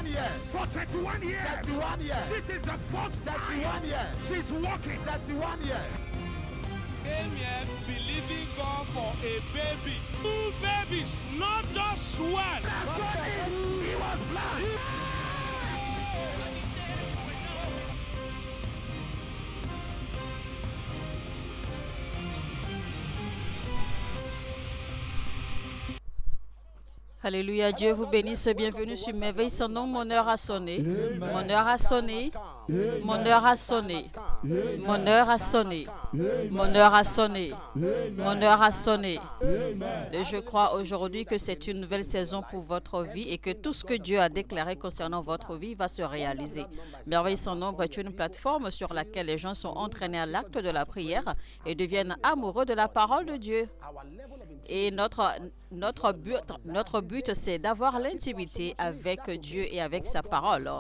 31 years. For 31 years. 31 years. This is the first 31 time years. she's walking. 31 years. Came here believing God for a baby. 2 babies, not just one. That's what it is. He was blind. Alléluia, Dieu vous bénisse, bienvenue sur Merveille son nom, mon heure a sonné, mon heure a sonné, mon heure a sonné, mon heure a sonné, mon heure a sonné, mon heure a sonné. Et je crois aujourd'hui que c'est une nouvelle saison pour votre vie et que tout ce que Dieu a déclaré concernant votre vie va se réaliser. Merveille sans nombre est une plateforme sur laquelle les gens sont entraînés à l'acte de la prière et deviennent amoureux de la parole de Dieu. Et notre but, c'est d'avoir l'intimité avec Dieu et avec sa parole.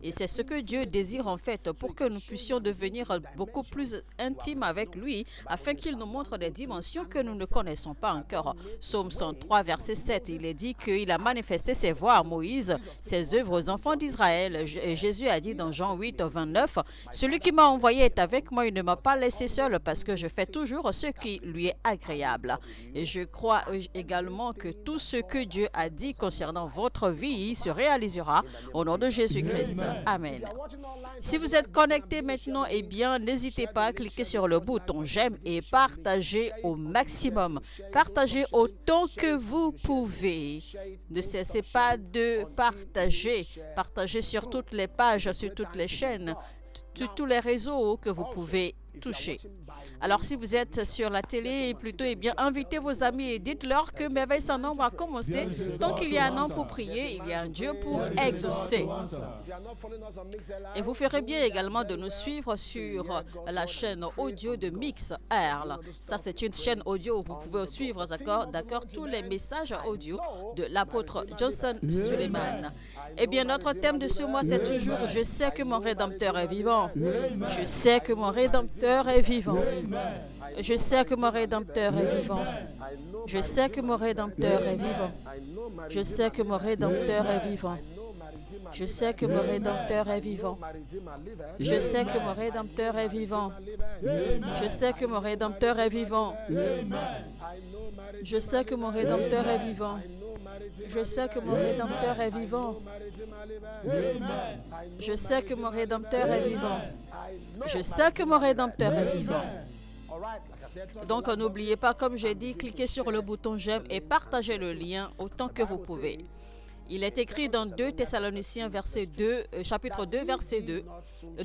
Et c'est ce que Dieu désire en fait pour que nous puissions devenir beaucoup plus intimes avec lui afin qu'il nous montre des dimensions que nous ne connaissons pas encore. Psaume 103, verset 7, il est dit qu'il a manifesté ses voies à Moïse, ses œuvres aux enfants d'Israël. Et Jésus a dit dans Jean 8, 29, « Celui qui m'a envoyé est avec moi, il ne m'a pas laissé seul parce que je fais toujours ce qui lui est agréable. » Et je crois également que tout ce que Dieu a dit concernant votre vie se réalisera au nom de Jésus-Christ. Amen. Si vous êtes connecté maintenant, eh bien, n'hésitez pas à cliquer sur le bouton j'aime et partagez au maximum. Partagez autant que vous pouvez. Ne cessez pas de partager. Partagez sur toutes les pages, sur toutes les chaînes, sur tous les réseaux que vous pouvez toucher. Alors, si vous êtes sur la télé, plutôt, eh bien, invitez vos amis et dites-leur que Merveille sans nombre a commencé. Tant qu'il y a un homme pour prier, il y a un Dieu pour exaucer. Et vous ferez bien également de nous suivre sur la chaîne audio de MixLR. Ça, c'est une chaîne audio où vous pouvez suivre, d'accord, tous les messages audio de l'apôtre Johnson Suleiman. Eh bien, notre thème de ce mois, c'est toujours « Je sais que mon Rédempteur est vivant. Je sais que mon Rédempteur est vivant. Je sais que mon Rédempteur est vivant. Je sais que mon Rédempteur est vivant. Je sais que mon Rédempteur est vivant. Je sais que mon Rédempteur est vivant. Je sais que mon Rédempteur est vivant. Je sais que mon Rédempteur est vivant. Je sais que mon Rédempteur est vivant. Je sais que mon Rédempteur est vivant. Je sais que mon Rédempteur est vivant. Je sais que mon Rédempteur est vivant. Donc, n'oubliez pas, comme j'ai dit, cliquez sur le bouton j'aime et partagez le lien autant que vous pouvez. Il est écrit dans 2 Thessaloniciens chapitre 2, verset 2,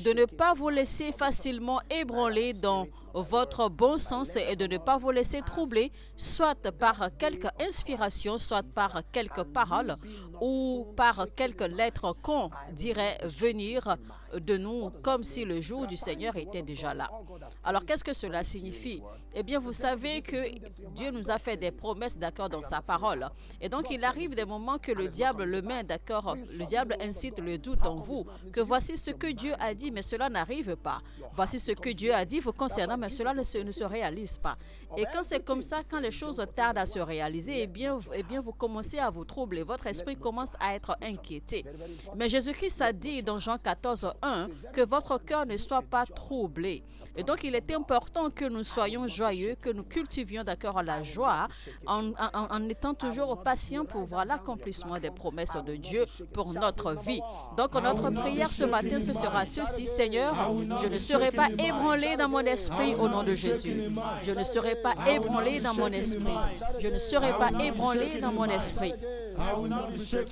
de ne pas vous laisser facilement ébranler dans votre bon sens et de ne pas vous laisser troubler, soit par quelque inspiration, soit par quelques paroles ou par quelques lettres qu'on dirait venir de nous comme si le jour du Seigneur était déjà là. Alors, qu'est-ce que cela signifie? Eh bien, vous savez que Dieu nous a fait des promesses, d'accord, dans sa parole. Et donc, il arrive des moments que le diable le met, d'accord, le diable incite le doute en vous, que voici ce que Dieu a dit, mais cela n'arrive pas. Voici ce que Dieu a dit vous concernant, mais cela ne se réalise pas. Et quand c'est comme ça, quand les choses tardent à se réaliser, eh bien, vous commencez à vous troubler. Votre esprit commence à être inquiété. Mais Jésus-Christ a dit dans Jean 14, 1, que votre cœur ne soit pas troublé. Et donc, il est important que nous soyons joyeux, que nous cultivions d'accord la joie en étant toujours patients pour voir l'accomplissement des promesses de Dieu pour notre vie. Donc, notre prière ce matin, ce sera ceci: Seigneur, je ne serai pas ébranlé dans mon esprit au nom de Jésus. Je ne serai pas ébranlé dans mon esprit. Je ne serai pas ébranlé dans mon esprit.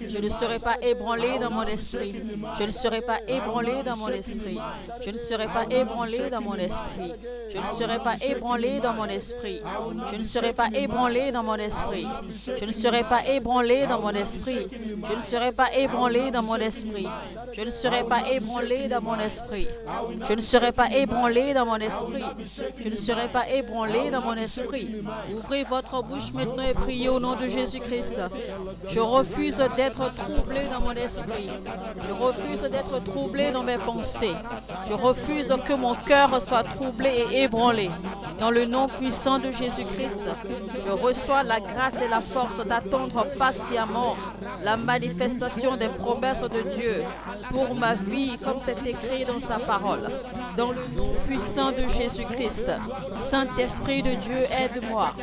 Je ne serai pas ébranlé dans mon esprit. Je ne serai pas ébranlé dans mon esprit. Je ne serai pas ébranlé dans mon esprit. Je ne serai pas ébranlé dans mon esprit. Je ne serai pas ébranlé dans mon esprit. Je ne serai pas ébranlé dans mon esprit. Je ne serai pas ébranlé dans mon esprit. Je ne serai pas ébranlé dans mon esprit. Je ne serai pas ébranlé dans mon esprit. Je ne serai pas ébranlé dans mon esprit. Ouvrez votre bouche maintenant et priez au nom de Jésus-Christ. Je refuse d'être troublé dans mon esprit. Je refuse d'être troublé dans mes pensées. Je refuse que mon cœur soit troublé et ébranlé. Dans le nom puissant de Jésus-Christ, je reçois la grâce et la force d'attendre patiemment la manifestation des promesses de Dieu pour ma vie, comme c'est écrit dans sa parole. Dans le nom puissant de Jésus-Christ, Saint-Esprit de Dieu, aide-moi.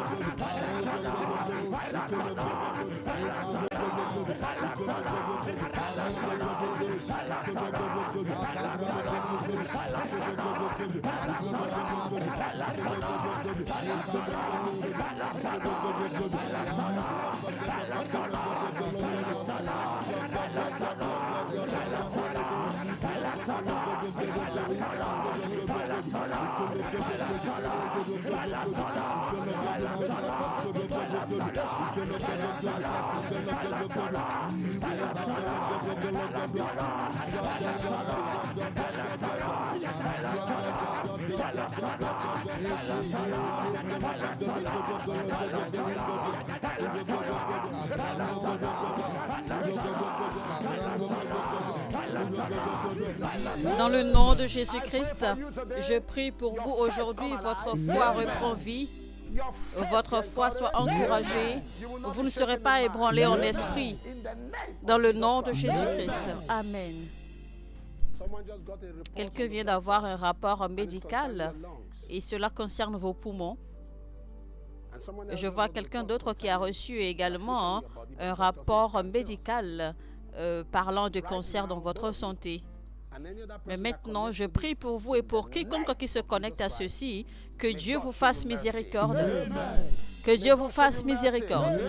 Yes, Dans le nom de Jésus-Christ, je prie pour vous aujourd'hui. Votre foi reprend vie. Votre foi soit encouragée. Vous ne serez pas ébranlés en esprit. Dans le nom de Jésus-Christ. Amen. Quelqu'un vient d'avoir un rapport médical et cela concerne vos poumons. Je vois quelqu'un d'autre qui a reçu également un rapport médical parlant de cancer dans votre santé. Mais maintenant, je prie pour vous et pour quiconque qui se connecte à ceci, que Dieu vous fasse miséricorde. Que Dieu vous fasse miséricorde.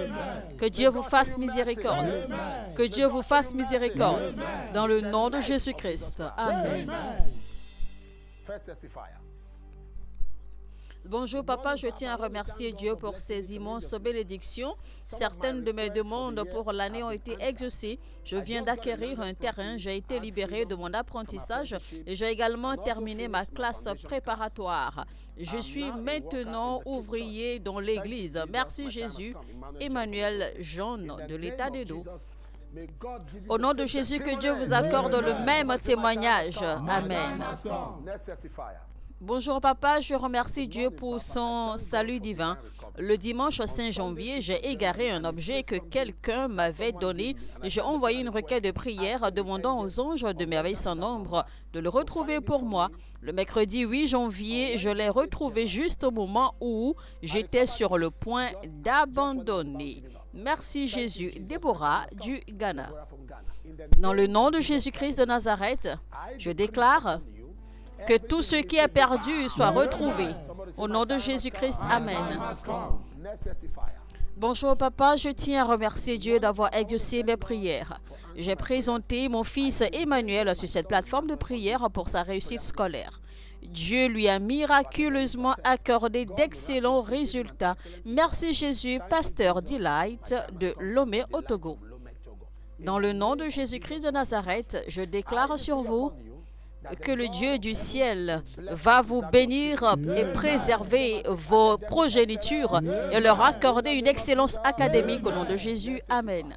Que Dieu vous fasse miséricorde. Que Dieu vous fasse miséricorde. Dans le nom de Jésus-Christ. Amen. Bonjour papa, je tiens à remercier Dieu pour ses immenses bénédictions. Certaines de mes demandes pour l'année ont été exaucées. Je viens d'acquérir un terrain, j'ai été libéré de mon apprentissage et j'ai également terminé ma classe préparatoire. Je suis maintenant ouvrier dans l'église. Merci Jésus. Emmanuel Jean de l'État d'Edo. Au nom de Jésus, que Dieu vous accorde le même témoignage. Amen. Bonjour papa, je remercie Dieu pour son salut divin. Le dimanche 5 janvier, j'ai égaré un objet que quelqu'un m'avait donné et j'ai envoyé une requête de prière demandant aux anges de merveille sans nombre de le retrouver pour moi. Le mercredi 8 janvier, je l'ai retrouvé juste au moment où j'étais sur le point d'abandonner. Merci Jésus. Déborah du Ghana. Dans le nom de Jésus-Christ de Nazareth, je déclare que tout ce qui est perdu soit retrouvé. Au nom de Jésus-Christ, Amen. Bonjour papa, je tiens à remercier Dieu d'avoir exaucé mes prières. J'ai présenté mon fils Emmanuel sur cette plateforme de prière pour sa réussite scolaire. Dieu lui a miraculeusement accordé d'excellents résultats. Merci Jésus, pasteur Delight de Lomé au Togo. Dans le nom de Jésus-Christ de Nazareth, je déclare sur vous que le Dieu du ciel va vous bénir et préserver vos progénitures et leur accorder une excellence académique au nom de Jésus. Amen.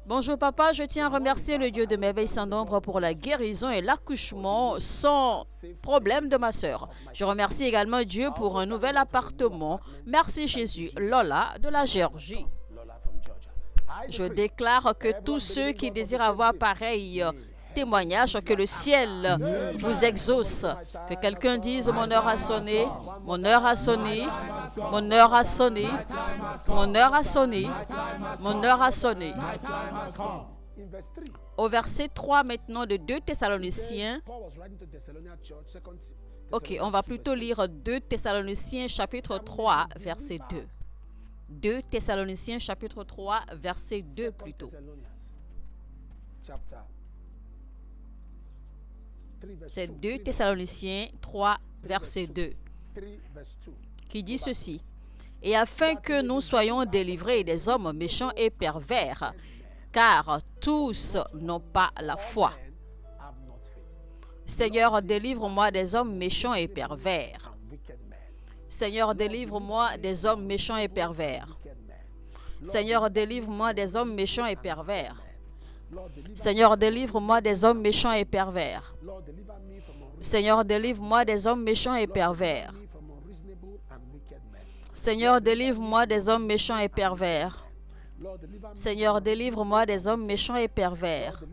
Bonjour papa, je tiens à remercier le Dieu de merveille sans nombre pour la guérison et l'accouchement sans problème de ma sœur. Je remercie également Dieu pour un nouvel appartement. Merci Jésus. Lola de la Géorgie. Je déclare que tous ceux qui désirent avoir pareil témoignage, que le ciel vous exauce. Que quelqu'un dise: mon heure a sonné, mon heure a sonné, mon heure a sonné, mon heure a sonné, mon heure a sonné. Au verset 3 maintenant de 2 Thessaloniciens. Ok, on va plutôt lire 2 Thessaloniciens chapitre 3 verset 2. 2 Thessaloniciens chapitre 3 verset 2 plutôt. C'est 2 Thessaloniciens 3, verset 2, qui dit ceci: « Et afin que nous soyons délivrés des hommes méchants et pervers, car tous n'ont pas la foi. Seigneur, délivre-moi des hommes méchants et pervers. Seigneur, délivre-moi des hommes méchants et pervers. Seigneur, délivre-moi des hommes méchants et pervers. Seigneur, délivre-moi des hommes méchants et pervers. Seigneur, délivre-moi des hommes méchants et pervers. Seigneur, délivre-moi des hommes méchants et pervers. Seigneur, délivre-moi des hommes méchants et pervers. »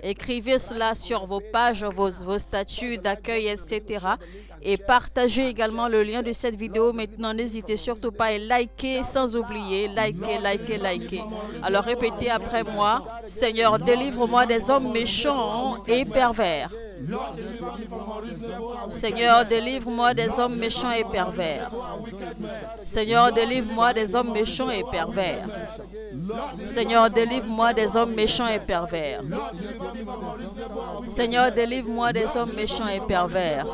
Écrivez cela sur vos pages, vos statuts d'accueil, etc. et partagez également le lien de cette vidéo. Maintenant, n'hésitez surtout pas à liker sans oublier. Likez. Alors répétez après moi. Seigneur, délivre-moi des hommes méchants et pervers. Seigneur, délivre-moi des hommes méchants et pervers. Seigneur, délivre-moi des hommes méchants et pervers. Seigneur, délivre-moi des hommes méchants et pervers. Seigneur, délivre-moi des hommes méchants et pervers.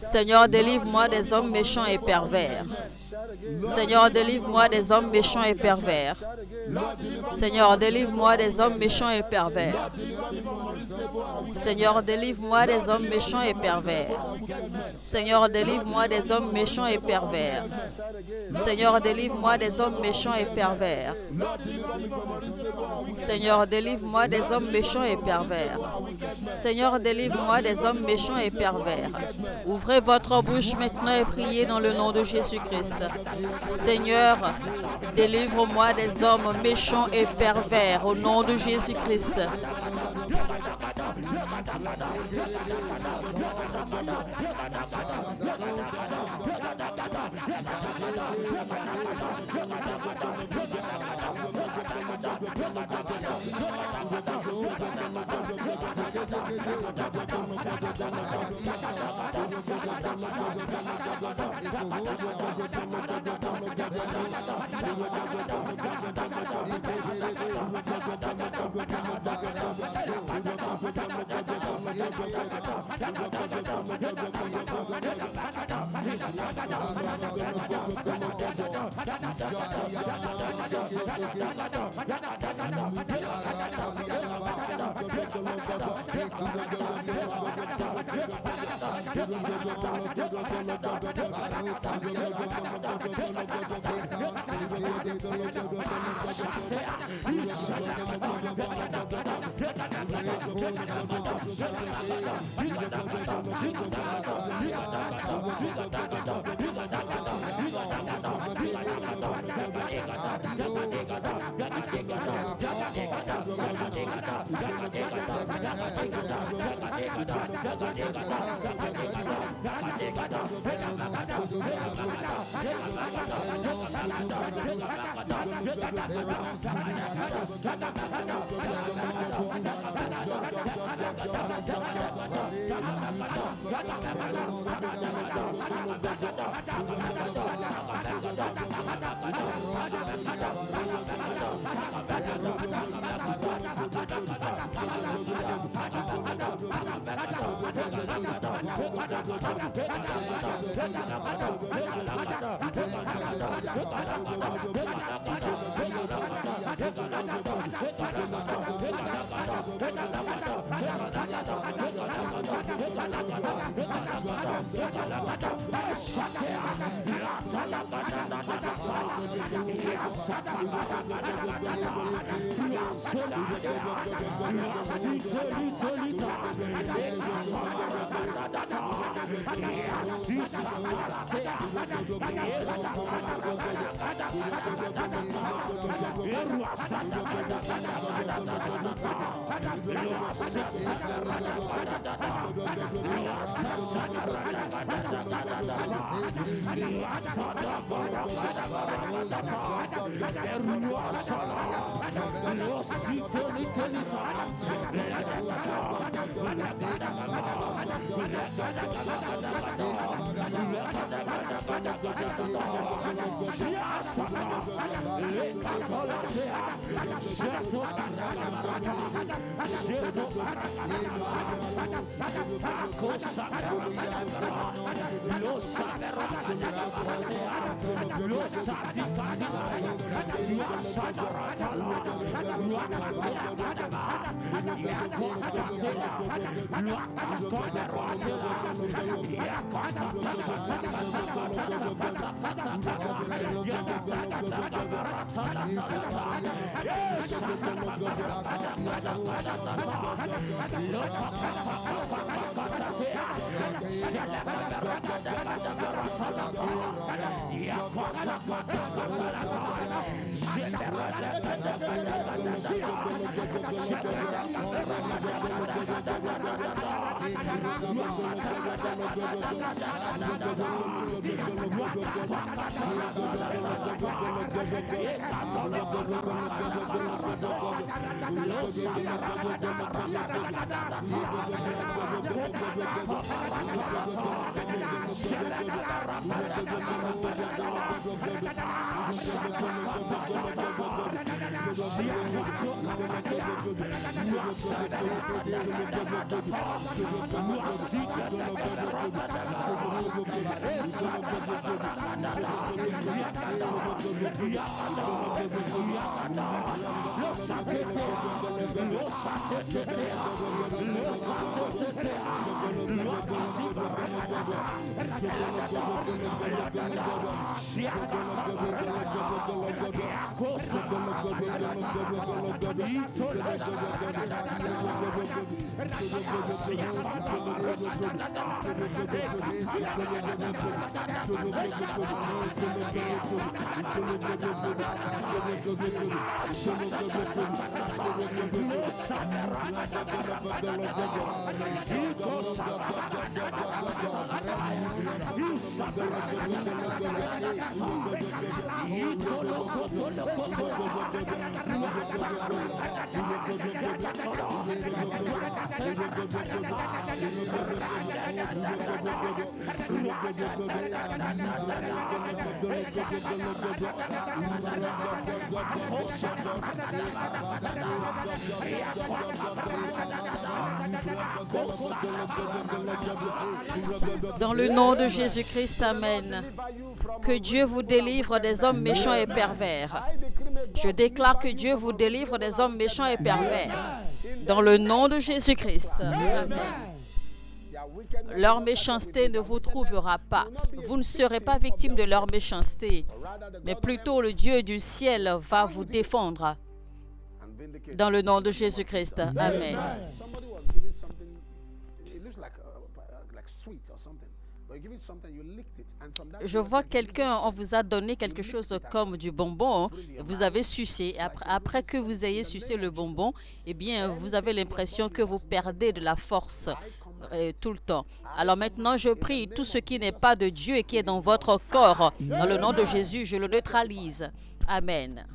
Seigneur, délivre-moi des hommes méchants et pervers. Seigneur, délivre-moi des hommes méchants et pervers. Seigneur, délivre-moi des hommes méchants et pervers. Seigneur, délivre-moi des hommes méchants et pervers. Seigneur, délivre-moi des hommes méchants et pervers. Seigneur, délivre-moi des hommes méchants et pervers. Seigneur, délivre-moi des hommes méchants et pervers. Seigneur, délivre-moi des hommes méchants et pervers. Ouvrez votre bouche maintenant et priez dans le nom de Jésus-Christ. Seigneur, délivre-moi des hommes méchants et pervers au nom de Jésus-Christ. Dans le nom de Jésus-Christ, amen. Que Dieu vous délivre des hommes méchants et pervers. Je déclare que Dieu vous délivre des hommes méchants et pervers. Dans le nom de Jésus-Christ, amen. Leur méchanceté ne vous trouvera pas. Vous ne serez pas victime de leur méchanceté, mais plutôt le Dieu du ciel va vous défendre. Dans le nom de Jésus-Christ, amen. Je vois quelqu'un, on vous a donné quelque chose comme du bonbon, vous avez sucé. Après que vous ayez sucé le bonbon, eh bien, vous avez l'impression que vous perdez de la force tout le temps. Alors maintenant, je prie, tout ce qui n'est pas de Dieu et qui est dans votre corps, dans le nom de Jésus, je le neutralise. Amen.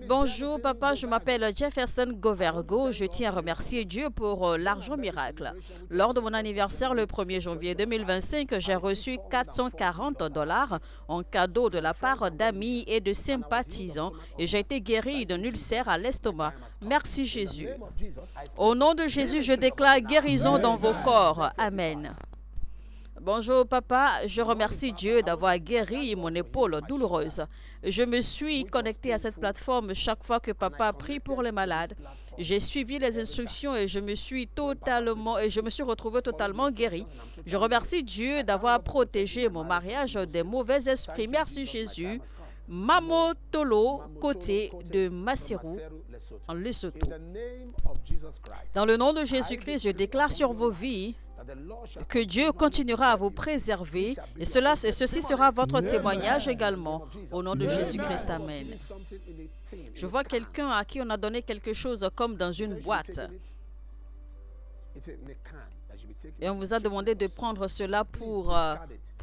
Bonjour papa, je m'appelle Jefferson Govergo. Je tiens à remercier Dieu pour l'argent miracle. Lors de mon anniversaire le 1er janvier 2025, j'ai reçu 440 $ en cadeau de la part d'amis et de sympathisants et j'ai été guéri d'un ulcère à l'estomac. Merci Jésus. Au nom de Jésus, je déclare guérison dans vos corps. Amen. Bonjour papa, je remercie Dieu d'avoir guéri mon épaule douloureuse. Je me suis connecté à cette plateforme chaque fois que papa prie pour les malades. J'ai suivi les instructions et je me suis retrouvé totalement guéri. Je remercie Dieu d'avoir protégé mon mariage des mauvais esprits. Merci Jésus. Mamo Tolo, côté de Maseru, en Lesotho. Dans le nom de Jésus-Christ, je déclare sur vos vies que Dieu continuera à vous préserver et ceci sera votre témoignage également. Au nom de Jésus-Christ, amen. Je vois quelqu'un à qui on a donné quelque chose comme dans une boîte. Et on vous a demandé de prendre cela pour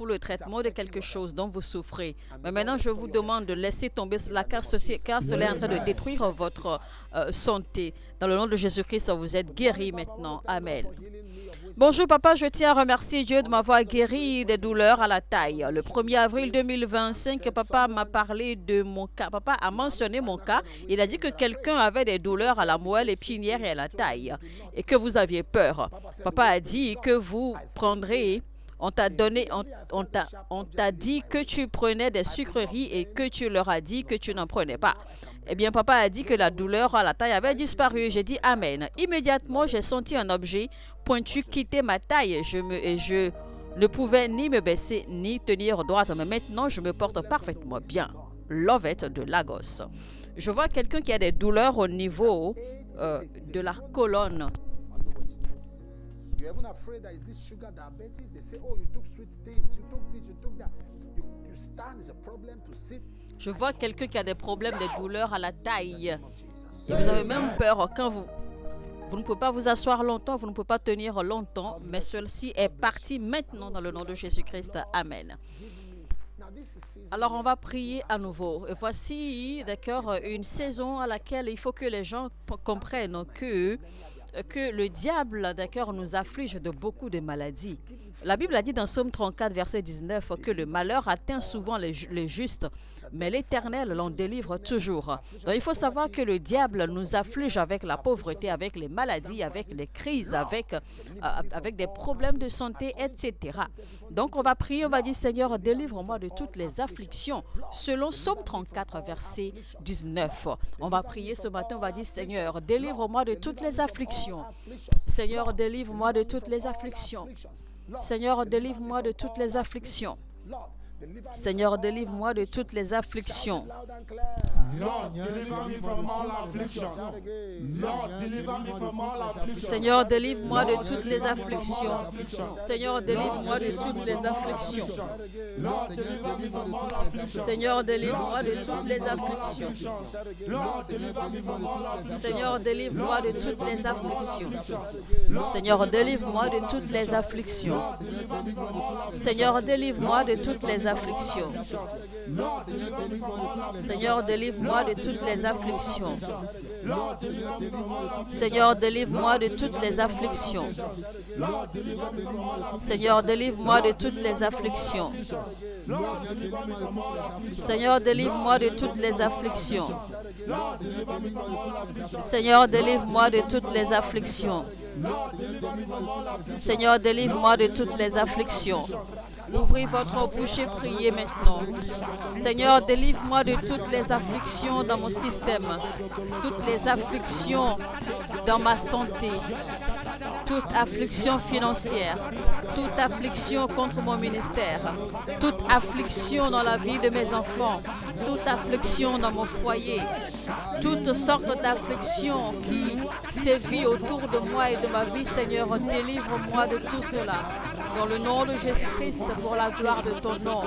le traitement de quelque chose dont vous souffrez. Mais maintenant, je vous demande de laisser tomber cela car cela est en train de détruire votre santé. Dans le nom de Jésus-Christ, vous êtes guéri maintenant. Amen. Bonjour papa, je tiens à remercier Dieu de m'avoir guéri des douleurs à la taille. Le 1er avril 2025, papa m'a parlé de mon cas. Papa a mentionné mon cas. Il a dit que quelqu'un avait des douleurs à la moelle épinière et à la taille et que vous aviez peur. Papa a dit que vous prendrez... On t'a dit que tu prenais des sucreries et que tu leur as dit que tu n'en prenais pas. Eh bien, papa a dit que la douleur à la taille avait disparu. J'ai dit Amen. Immédiatement, j'ai senti un objet pointu quitter ma taille. Je ne pouvais ni me baisser ni tenir droite. Mais maintenant, je me porte parfaitement bien. Lovette de Lagos. Je vois quelqu'un qui a des douleurs au niveau de la colonne. You're even afraid that it's this sugar diabetes. They say, oh, you took sweet things, you took this, you took that. You start Je vois quelqu'un qui a des problèmes, des douleurs à la taille. Et vous avez même peur quand vous ne pouvez pas vous asseoir longtemps, vous ne pouvez pas tenir longtemps, mais ceci est parti maintenant dans le nom de Jésus-Christ. Amen. Alors, on va prier à nouveau. Et voici, d'accord, une saison à laquelle il faut que les gens comprennent que le diable, d'accord, nous afflige de beaucoup de maladies. La Bible a dit dans Psaume 34, verset 19, que le malheur atteint souvent les justes, mais l'Éternel l'en délivre toujours. Donc, il faut savoir que le diable nous afflige avec la pauvreté, avec les maladies, avec les crises, avec des problèmes de santé, etc. Donc, on va prier, on va dire, Seigneur, délivre-moi de toutes les afflictions, selon Psaume 34, verset 19. On va prier ce matin, on va dire, Seigneur, délivre-moi de toutes les afflictions. Seigneur, délivre-moi de toutes les afflictions. Seigneur, délivre-moi de toutes les afflictions. Seigneur, délivre-moi de toutes les afflictions. Lord, deliver me from all affliction. Lord, deliver me from all affliction. Seigneur, délivre-moi de toutes les afflictions. Seigneur, délivre-moi de toutes les afflictions. Lord, deliver me from all affliction. Seigneur, délivre-moi de toutes les afflictions. Lord, deliver me from all affliction. Seigneur, délivre-moi de toutes les afflictions. Seigneur, délivre-moi de toutes les afflictions. Seigneur, délivre-moi de toutes les afflictions. Seigneur, délivre-moi de toutes les afflictions. Seigneur, délivre-moi de toutes les afflictions. Seigneur, délivre-moi de toutes les afflictions. Seigneur, délivre-moi de toutes les afflictions. Seigneur, délivre-moi de toutes les afflictions. Seigneur, délivre-moi de toutes les afflictions. Ouvrez votre bouche et priez maintenant. Seigneur, délivre-moi de toutes les afflictions dans mon système, toutes les afflictions dans ma santé, toute affliction financière, toute affliction contre mon ministère, toute affliction dans la vie de mes enfants, toute affliction dans mon foyer, toutes sortes d'afflictions qui sévissent autour de moi et de ma vie. Seigneur, délivre-moi de tout cela. Dans le nom de Jésus-Christ, pour la gloire de ton nom.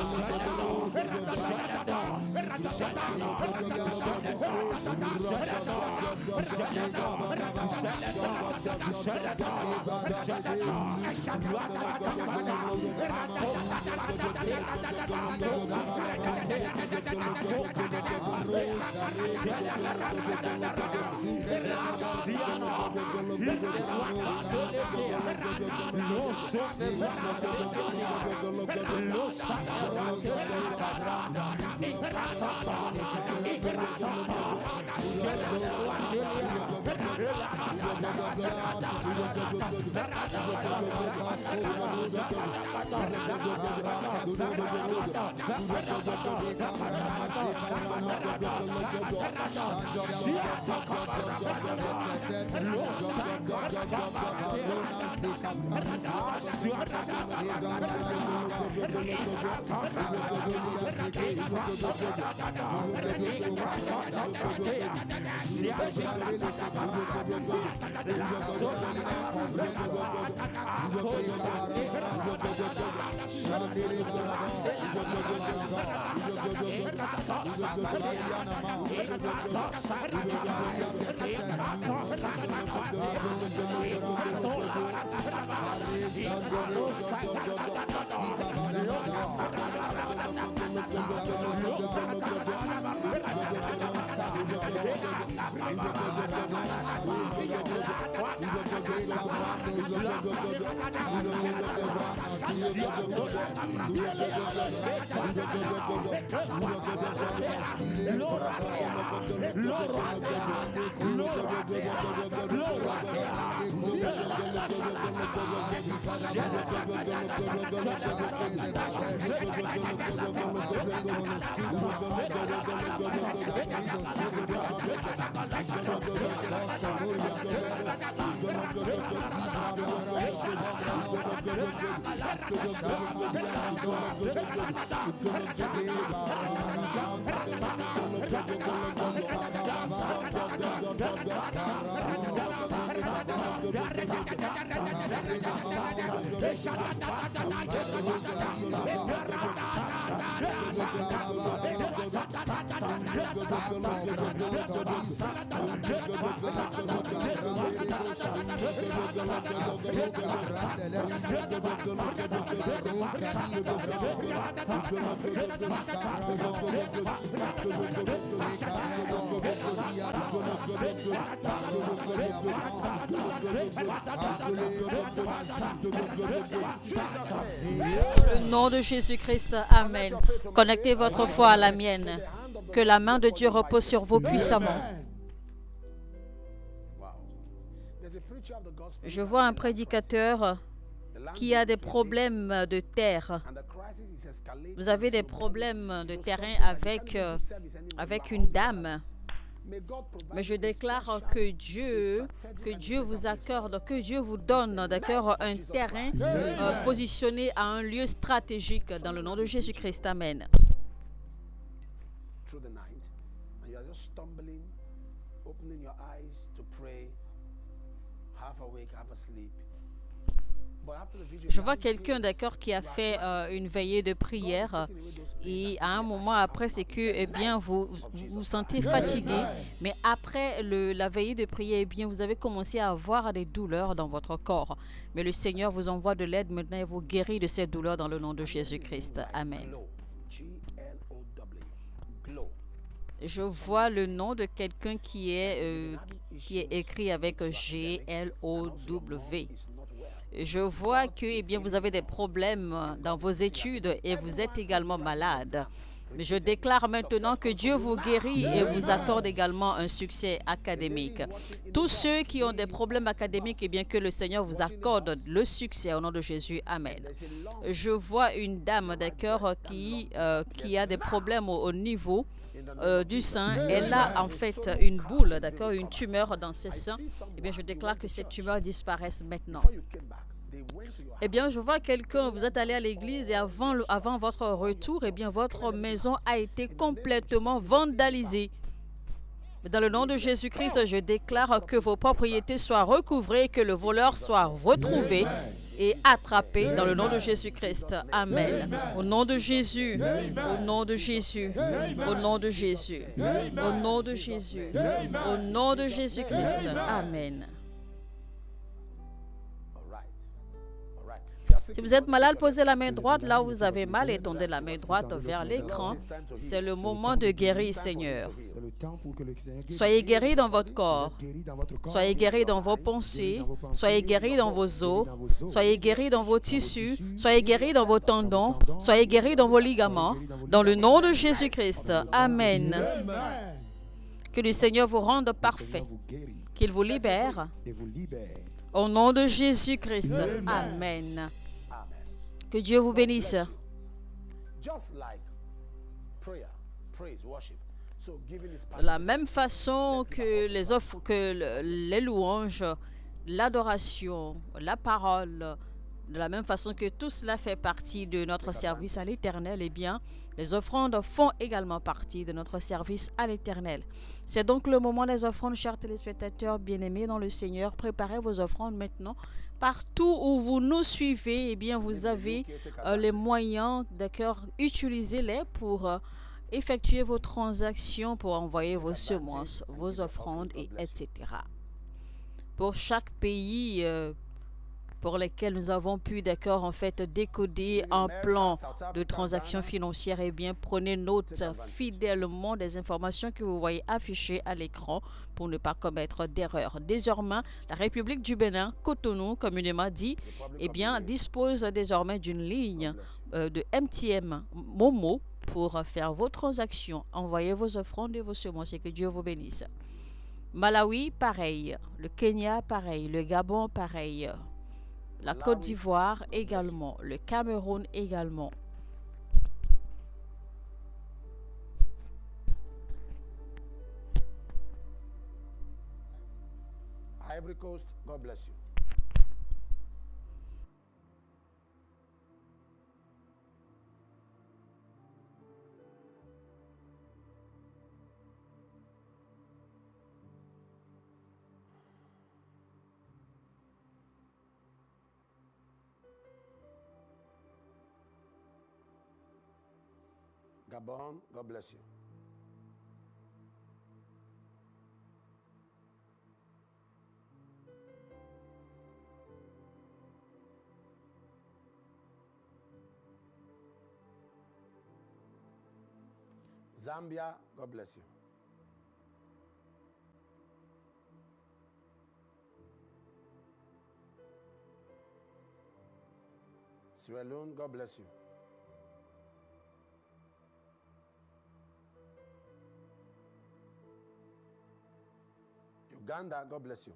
Le nom de Jésus-Christ, Amen. Connectez votre foi à la mienne. Que la main de Dieu repose sur vous puissamment. Je vois un prédicateur qui a des problèmes de terre. Vous avez des problèmes de terrain avec une dame. Mais je déclare que Dieu vous accorde, que Dieu vous donne, d'accord, un terrain positionné à un lieu stratégique dans le nom de Jésus-Christ. Amen. Je vois quelqu'un, d'accord, qui a fait une veillée de prière et à un moment après, c'est que, eh bien, vous vous sentez fatigué, mais après la veillée de prière, eh bien, vous avez commencé à avoir des douleurs dans votre corps. Mais le Seigneur vous envoie de l'aide maintenant et vous guérit de ces douleurs dans le nom de Jésus-Christ. Amen. Je vois le nom de quelqu'un qui est écrit avec G-L-O-W. Je vois que, eh bien, vous avez des problèmes dans vos études et vous êtes également malade. Mais je déclare maintenant que Dieu vous guérit et vous accorde également un succès académique. Tous ceux qui ont des problèmes académiques, eh bien, que le Seigneur vous accorde le succès au nom de Jésus. Amen. Je vois une dame, d'accord, qui a des problèmes au niveau du sein. Elle a en fait une boule, d'accord, une tumeur dans ses seins. Eh bien, je déclare que cette tumeur disparaisse maintenant. Eh bien, je vois quelqu'un, vous êtes allé à l'église et avant votre retour, eh bien, votre maison a été complètement vandalisée. Dans le nom de Jésus-Christ, je déclare que vos propriétés soient recouvrées, que le voleur soit retrouvé et attrapé dans le nom de Jésus-Christ. Amen. Au nom de Jésus, au nom de Jésus, au nom de Jésus, au nom de Jésus, au nom de Jésus-Christ. Amen. Si vous êtes malade, posez la main droite là où vous avez mal et tendez la main droite vers l'écran. C'est le moment de guérir, Seigneur. Soyez guéris dans votre corps. Soyez guéris dans vos pensées. Soyez guéris dans vos os. Soyez guéris dans vos tissus. Soyez guéris dans vos tendons. Soyez guéris dans vos ligaments. Dans le nom de Jésus-Christ. Amen. Que le Seigneur vous rende parfait. Qu'il vous libère. Au nom de Jésus-Christ. Amen. Que Dieu vous bénisse. De la même façon que les offres, que les louanges, l'adoration, la parole, de la même façon que tout cela fait partie de notre service à l'Éternel, eh bien, les offrandes font également partie de notre service à l'Éternel. C'est donc le moment des offrandes, chers téléspectateurs bien-aimés dans le Seigneur. Préparez vos offrandes maintenant. Partout où vous nous suivez, eh bien, vous avez les moyens, d'accord, utilisez-les pour effectuer vos transactions, pour envoyer vos semences, vos offrandes, etc. Pour chaque pays pour lesquels nous avons pu, d'accord, en fait, décoder un plan de transactions financières, eh bien, prenez note fidèlement des informations que vous voyez affichées à l'écran pour ne pas commettre d'erreurs. Désormais, la République du Bénin, Cotonou, communément dit, eh bien, dispose désormais d'une ligne de MTM Momo pour faire vos transactions, envoyer vos offrandes et vos semences et que Dieu vous bénisse. Malawi, pareil. Le Kenya, pareil. Le Gabon, pareil. La Côte d'Ivoire également, le Cameroun également. Ivory Coast, God bless you. Gabon, God bless you. Zambia, God bless you. Sierra Leone, God bless you. Uganda, God bless you.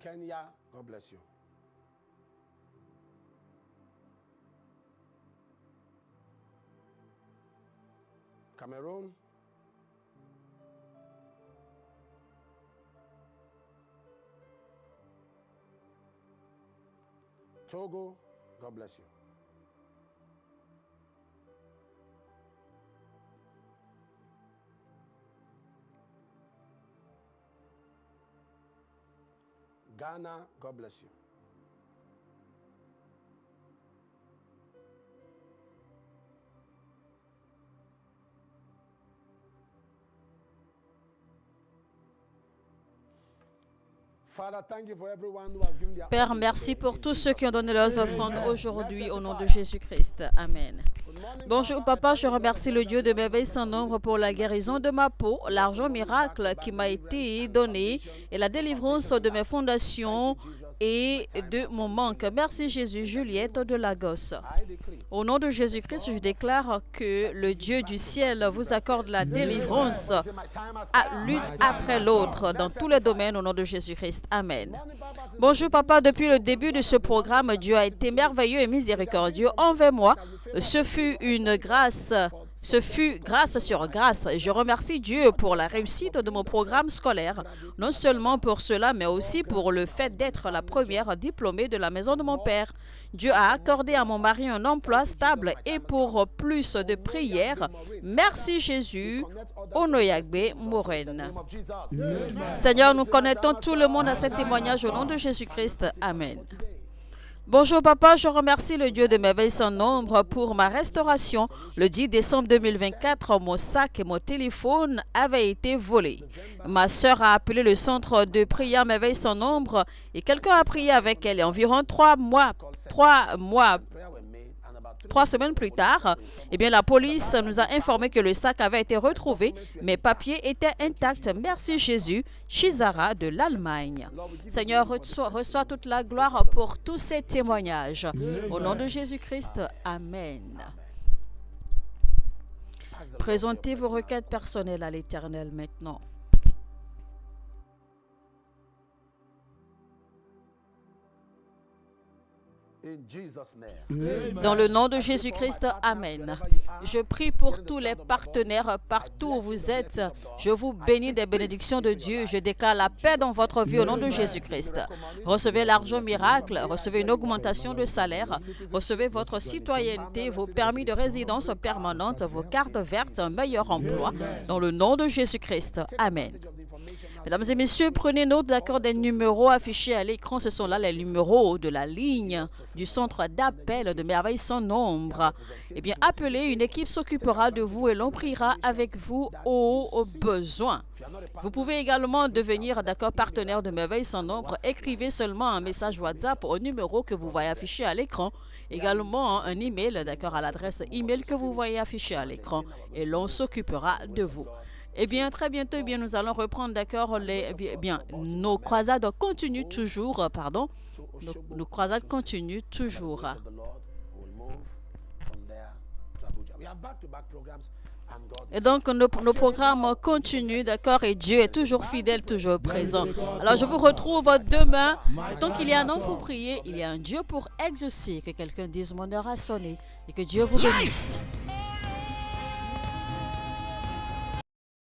Kenya, God bless you. Cameroon, Togo, God bless you. Ghana, God bless you. Father, thank you for everyone who has given their Père, merci pour tous ceux qui ont donné leurs offrandes aujourd'hui au nom de Jésus-Christ. Amen. Bonjour papa, je remercie le Dieu de merveilles sans nombre pour la guérison de ma peau, l'argent miracle qui m'a été donné et la délivrance de mes fondations et de mon manque. Merci Jésus. Juliette de Lagos. Au nom de Jésus-Christ, je déclare que le Dieu du ciel vous accorde la délivrance l'une après l'autre dans tous les domaines au nom de Jésus-Christ. Amen. Bonjour papa, depuis le début de ce programme, Dieu a été merveilleux et miséricordieux envers moi. Ce fut grâce sur grâce. Je remercie Dieu pour la réussite de mon programme scolaire, non seulement pour cela, mais aussi pour le fait d'être la première diplômée de la maison de mon père. Dieu a accordé à mon mari un emploi stable et pour plus de prières. Merci Jésus. Onoyagbe Moren. Seigneur, nous connectons tout le monde à ce témoignage au nom de Jésus-Christ. Amen. Bonjour papa, je remercie le Dieu de merveilles sans nombre pour ma restauration. Le 10 décembre 2024, mon sac et mon téléphone avaient été volés. Ma sœur a appelé le centre de prière merveilles sans nombre et quelqu'un a prié avec elle. Et environ 3 semaines plus tard, la police nous a informé que le sac avait été retrouvé. Mes papiers étaient intacts. Merci Jésus. Chizara de l'Allemagne. Seigneur, reçois toute la gloire pour tous ces témoignages. Au nom de Jésus-Christ, Amen. Présentez vos requêtes personnelles à l'Éternel maintenant. Dans le nom de Jésus-Christ, Amen. Je prie pour tous les partenaires partout où vous êtes. Je vous bénis des bénédictions de Dieu. Je déclare la paix dans votre vie au nom de Jésus-Christ. Recevez l'argent miracle, recevez une augmentation de salaire, recevez votre citoyenneté, vos permis de résidence permanente, vos cartes vertes, un meilleur emploi. Dans le nom de Jésus-Christ, Amen. Mesdames et messieurs, prenez note des numéros affichés à l'écran. Ce sont là les numéros de la ligne du centre d'appel de merveilles sans nombre. Appelez, une équipe s'occupera de vous et l'on priera avec vous au besoin. Vous pouvez également devenir partenaire de merveilles sans nombre. Écrivez seulement un message WhatsApp au numéro que vous voyez affiché à l'écran. Également un email, à l'adresse email que vous voyez affiché à l'écran et l'on s'occupera de vous. Très bientôt, nous allons reprendre, nos croisades continuent toujours, nos croisades continuent toujours. Et donc, nos programmes continuent, et Dieu est toujours fidèle, toujours présent. Alors, je vous retrouve demain. Tant qu'il y a un homme pour prier, il y a un Dieu pour exaucer. Que quelqu'un dise, mon heure a sonné, et que Dieu vous bénisse.